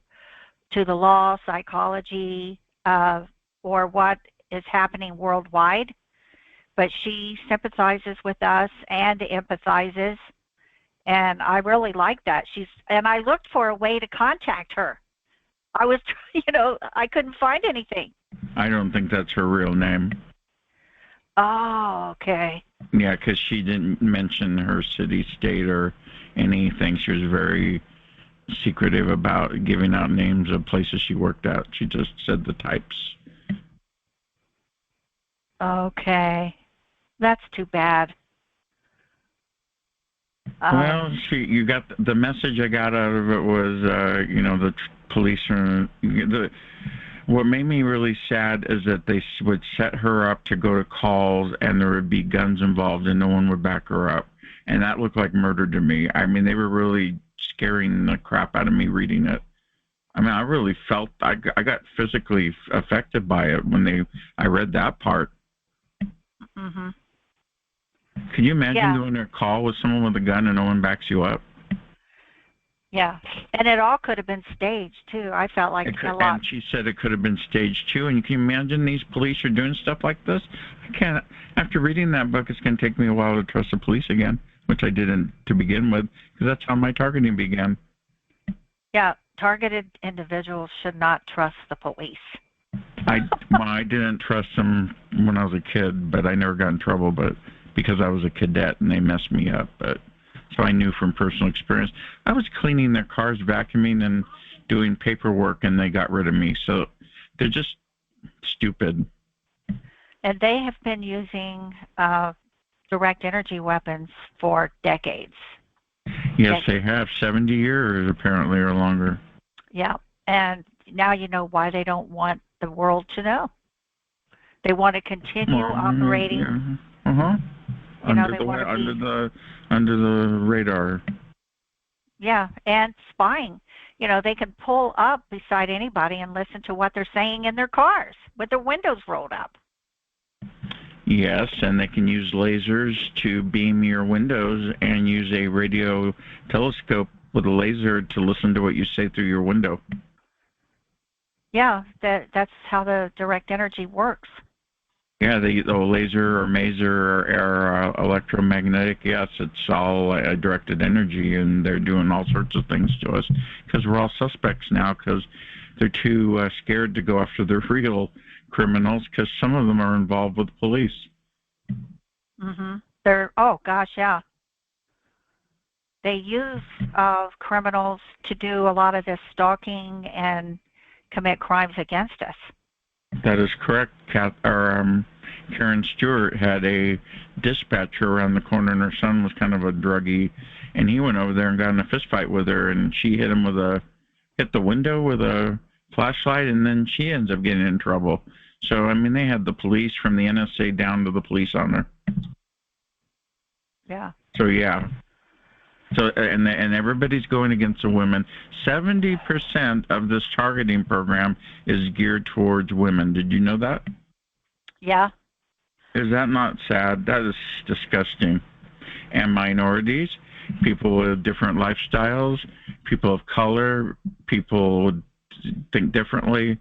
the law, psychology, or what is happening worldwide. But she sympathizes with us and empathizes, and I really like that. And I looked for a way to contact her. I was, I couldn't find anything. I don't think that's her real name. Oh, okay. Yeah, because she didn't mention her city, state, or anything. She was very secretive about giving out names of places she worked at. She just said the types. Okay. That's too bad. Well, you got the message I got out of it was, the police are, what made me really sad is that they would set her up to go to calls and there would be guns involved and no one would back her up. And that looked like murder to me. I mean, they were really scaring the crap out of me reading it. I mean, I really felt, I got physically affected by it when I read that part. Mm-hmm. Could you imagine doing a call with someone with a gun and no one backs you up? Yeah, and it all could have been staged too. I felt like a lot. And she said it could have been staged too. And you can imagine these police are doing stuff like this. I can't. After reading that book, it's going to take me a while to trust the police again, which I didn't to begin with, because that's how my targeting began. Yeah, targeted individuals should not trust the police. I didn't trust them when I was a kid, but I never got in trouble. But because I was a cadet and they messed me up, but. So I knew from personal experience. I was cleaning their cars, vacuuming, and doing paperwork, and they got rid of me. So they're just stupid. And they have been using direct energy weapons for decades. Yes, they have. 70 years, apparently, or longer. Yeah, and now you know why they don't want the world to know. They want to continue operating Uh-huh. You know, Under they the want to be, under the radar. yeah, and spying. You know, they can pull up beside anybody and listen to what they're saying in their cars with their windows rolled up. Yes, and they can use lasers to beam your windows and use a radio telescope with a laser to listen to what you say through your window. Yeah, that's how the direct energy works. Yeah, the laser or maser or electromagnetic. Yes, it's all directed energy, and they're doing all sorts of things to us because we're all suspects now because they're too scared to go after the real criminals because some of them are involved with police. Oh gosh, yeah. They use criminals to do a lot of this stalking and commit crimes against us. That is correct. Karen Stewart had a dispatcher around the corner, and her son was kind of a druggie, and he went over there and got in a fist fight with her, and she hit the window with a flashlight, and then she ends up getting in trouble. So, I mean, they had the police from the NSA down to the police on her. Yeah. So, yeah. So, and everybody's going against the women. 70% of this targeting program is geared towards women. Did you know that? Yeah. Is that not sad? That is disgusting. And minorities, people with different lifestyles, people of color, people think differently,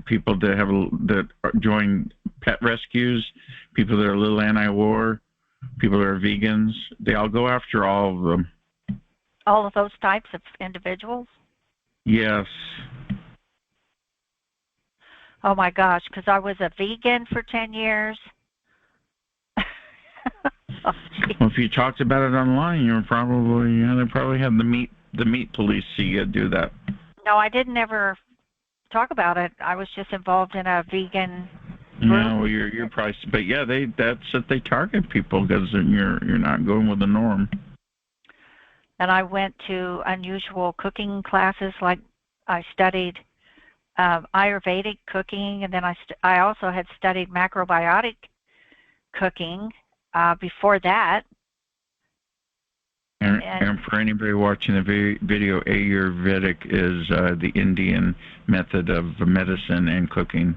people that join pet rescues, people that are a little anti-war, people that are vegans. They all go after all of them. All of those types of individuals? Yes. Oh my gosh, because I was a vegan for 10 years. Well, if you talked about it online, they probably had the meat police see you do that. No, I didn't ever talk about it. I was just involved in a vegan group. Yeah, well, you're probably, but yeah, that's that they target people because you're not going with the norm. And I went to unusual cooking classes, like I studied Ayurvedic cooking, and then I also had studied macrobiotic cooking before that. And for anybody watching the video, Ayurvedic is the Indian method of medicine and cooking.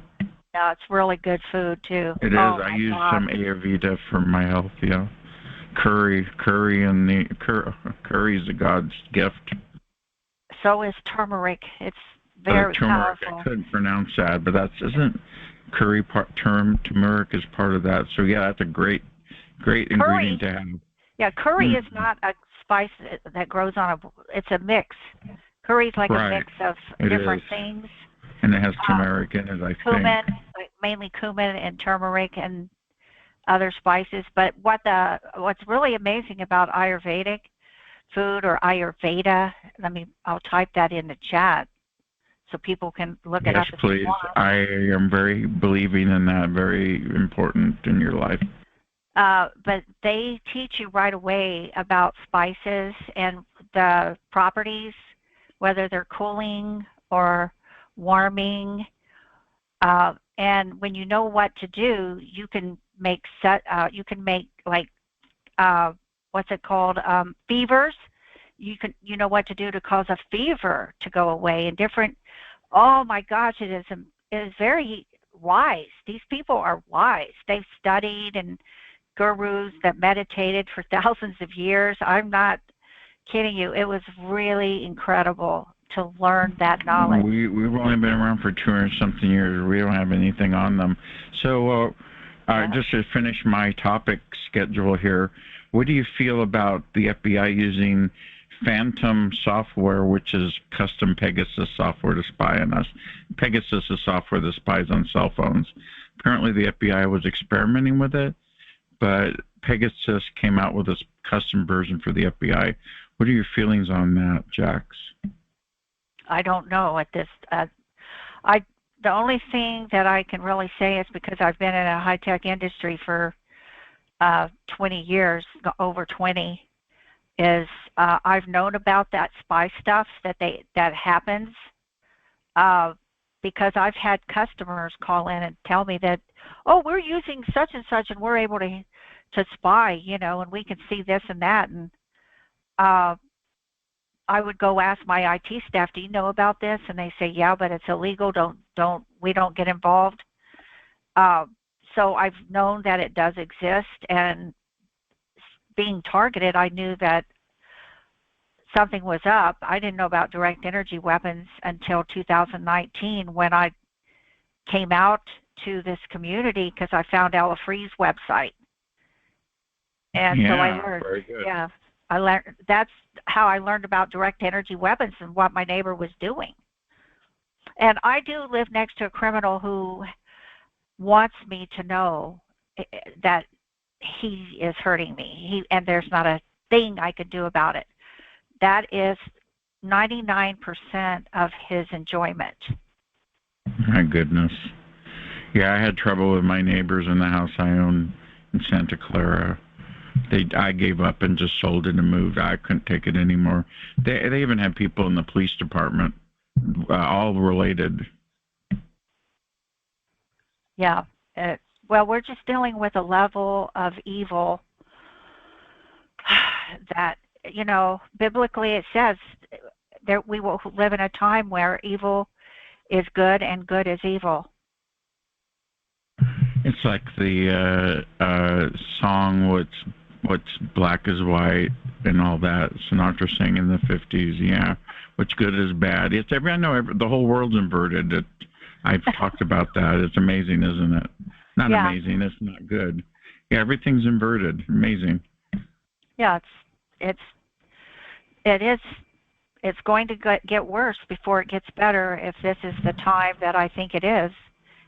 Yeah, it's really good food too. It is. I use some Ayurveda for my health. Yeah, curry is a God's gift. So is turmeric. It's very turmeric. powerful. I couldn't pronounce that, but isn't curry turmeric is part of that. So yeah, that's a great ingredient to have. Yeah, curry is not a spice that grows on it's a mix. Curry's like a mix of different things. And it has turmeric in it, I cumin, think. Mainly cumin and turmeric and other spices. But what's really amazing about Ayurvedic food or Ayurveda, I'll type that in the chat so people can look it up. Yes, please. I am very believing in that, very important in your life. But they teach you right away about spices and the properties, whether they're cooling or warming. And when you know what to do, you can make what's it called? Fevers. You know what to do to cause a fever to go away. And different. Oh my gosh, it is very wise. These people are wise. They've studied and gurus that meditated for thousands of years. I'm not kidding you. It was really incredible to learn that knowledge. We've only been around for 200-something years. We don't have anything on them. So just to finish my topic schedule here, what do you feel about the FBI using Phantom software, which is custom Pegasus software to spy on us? Pegasus is software that spies on cell phones. Apparently the FBI was experimenting with it, but Pegasus came out with this custom version for the FBI. What are your feelings on that, Jax? I don't know at this. The only thing that I can really say is because I've been in a high-tech industry for 20 years, over 20, is I've known about that spy stuff that happens because I've had customers call in and tell me that, oh, we're using such and such and we're able to to spy, you know, and we can see this and that. And uh, I would go ask my IT staff, do you know about this? And they say, yeah, but it's illegal. We don't get involved. So I've known that it does exist, and being targeted, I knew that something was up. I didn't know about direct energy weapons until 2019 when I came out to this community because I found Ella Free's website. And so I learned, very good. yeah, I learned, that's how I learned about direct energy weapons and what my neighbor was doing. And I do live next to a criminal who wants me to know that he is hurting me. And there's not a thing I could do about it. That is 99% of his enjoyment. My goodness. Yeah, I had trouble with my neighbors in the house I own in Santa Clara. I gave up and just sold it and moved. I couldn't take it anymore. They even had people in the police department, all related. Yeah. Well, we're just dealing with a level of evil that, you know, biblically it says that we will live in a time where evil is good and good is evil. It's like the song "What's Black is White" and all that. Sinatra sang in the 50s. Yeah, what's good is bad. I know the whole world's inverted. I've talked about that. It's amazing, isn't it? Not amazing. It's not good. Yeah, everything's inverted. Amazing. Yeah, it is. It's going to get worse before it gets better. If this is the time that I think it is,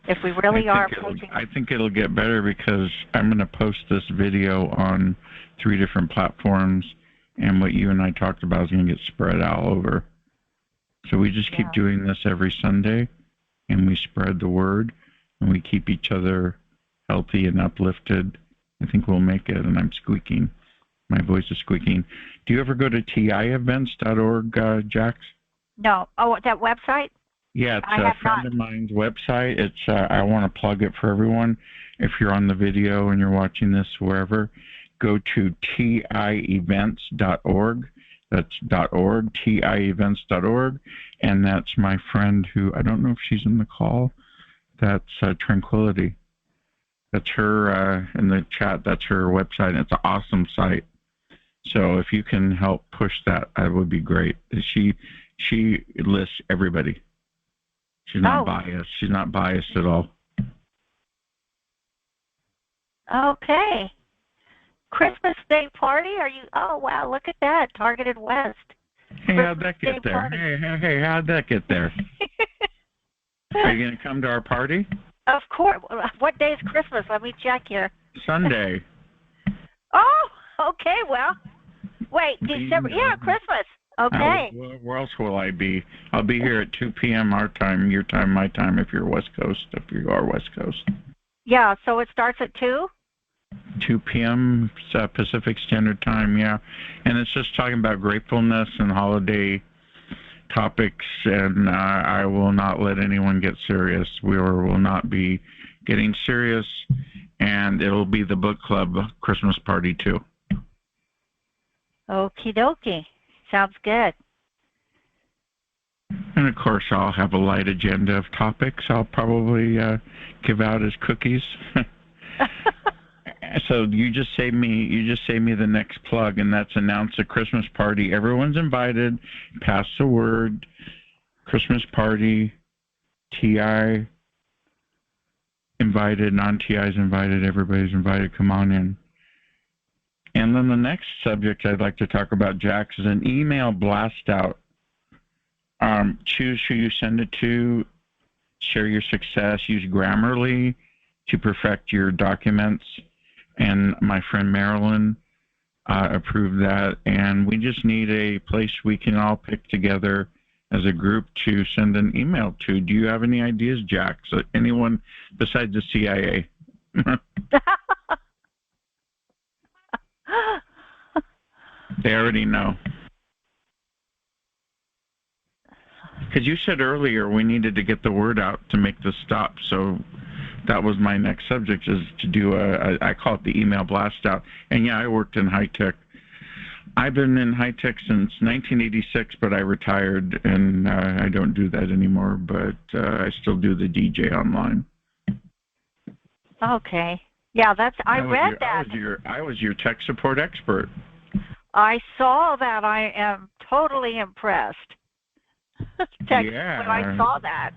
if we really are approaching. I think it'll get better because I'm going to post this video on 3 different platforms, and what you and I talked about is going to get spread all over. So we just keep doing this every Sunday, and we spread the word, and we keep each other healthy and uplifted. I think we'll make it, and I'm squeaking. My voice is squeaking. Do you ever go to tievents.org, Jax? No. Oh, that website? Yeah, it's a friend of mine's website. It's I want to plug it for everyone. If you're on the video and you're watching this wherever, go to tievents.org. That's .org, tievents.org, and that's my friend who, I don't know if she's in the call. That's Tranquility. That's her in the chat. That's her website. It's an awesome site. So if you can help push that, that would be great. She lists everybody. She's not biased. She's not biased at all. Okay. Christmas Day party? Are you? Oh, wow, look at that. Targeted West. Hey, how'd that get there? Hey, how'd that get there? Are you going to come to our party? Of course. What day is Christmas? Let me check here. Sunday. Oh, okay, well. Wait, December. Yeah, Christmas. Okay. Where else will I be? I'll be here at 2 p.m. our time, your time, my time, if you're West Coast, if you are West Coast. Yeah, so it starts at 2? 2 p.m. Pacific Standard Time, yeah. And it's just talking about gratefulness and holiday topics, and I will not let anyone get serious. We will not be getting serious, and it'll be the book club Christmas party, too. Okie dokie. Sounds good. And of course, I'll have a light agenda of topics I'll probably give out as cookies. So you just say me the next plug, and that's announce a Christmas party. Everyone's invited. Pass the word. Christmas party. TI invited. Non-TI's invited. Everybody's invited. Come on in. And then the next subject I'd like to talk about, Jax, is an email blast out. Choose who you send it to. Share your success. Use Grammarly to perfect your documents. And my friend Marilyn approved that. And we just need a place we can all pick together as a group to send an email to. Do you have any ideas, Jax? Anyone besides the CIA? They already know. Because you said earlier we needed to get the word out to make this stop. So that was my next subject, is to do I call it the email blast out. And yeah, I worked in high tech. I've been in high tech since 1986, but I retired, and I don't do that anymore. But I still do the DJ online. Okay. Yeah, I read that. I was your tech support expert. I saw that. I am totally impressed. Yeah. When I saw that.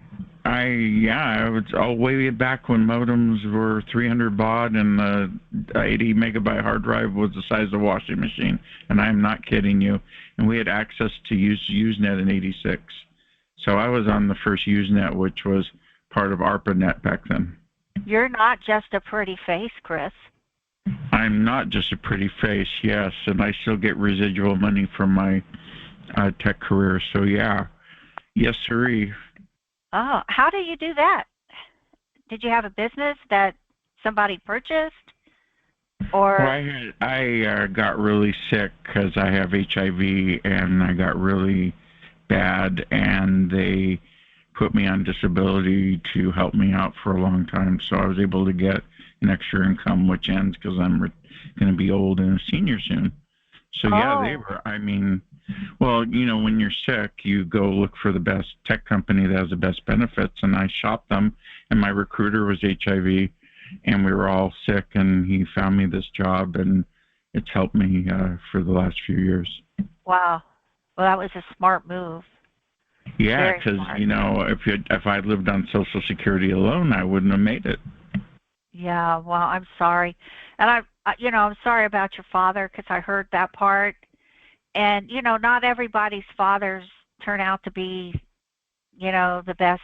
It was all way back when modems were 300 baud and the 80 megabyte hard drive was the size of a washing machine, and I'm not kidding you. And we had access to Usenet in '86, so I was on the first Usenet, which was part of ARPANET back then. You're not just a pretty face, Chris. I'm not just a pretty face, yes, and I still get residual money from my tech career. So yeah, yes, sirree. Oh, how do you do that? Did you have a business that somebody purchased? Or well, I got really sick because I have HIV, and I got really bad, and they put me on disability to help me out for a long time. So I was able to get an extra income, which ends because I'm going to be old and a senior soon. So yeah, they were. I mean, well, you know, when you're sick, you go look for the best tech company that has the best benefits, and I shopped them. And my recruiter was HIV, and we were all sick, and he found me this job, and it's helped me for the last few years. Wow, well, that was a smart move. Yeah, because you know, if I lived on Social Security alone, I wouldn't have made it. Yeah, well, I'm sorry, and I'm sorry about your father, because I heard that part. And, you know, not everybody's fathers turn out to be, you know, the best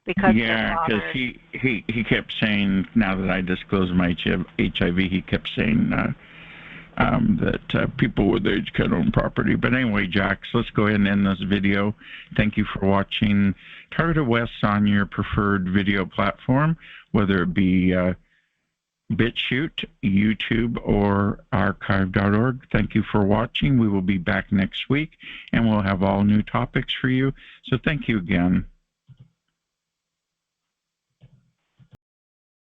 because yeah, because he kept saying, now that I disclosed my HIV, he kept saying that people with age can own property. But anyway, Jax, let's go ahead and end this video. Thank you for watching TargetedWest on your preferred video platform, whether it be BitChute, YouTube, or archive.org. Thank you for watching. We will be back next week, and we'll have all new topics for you. So thank you again.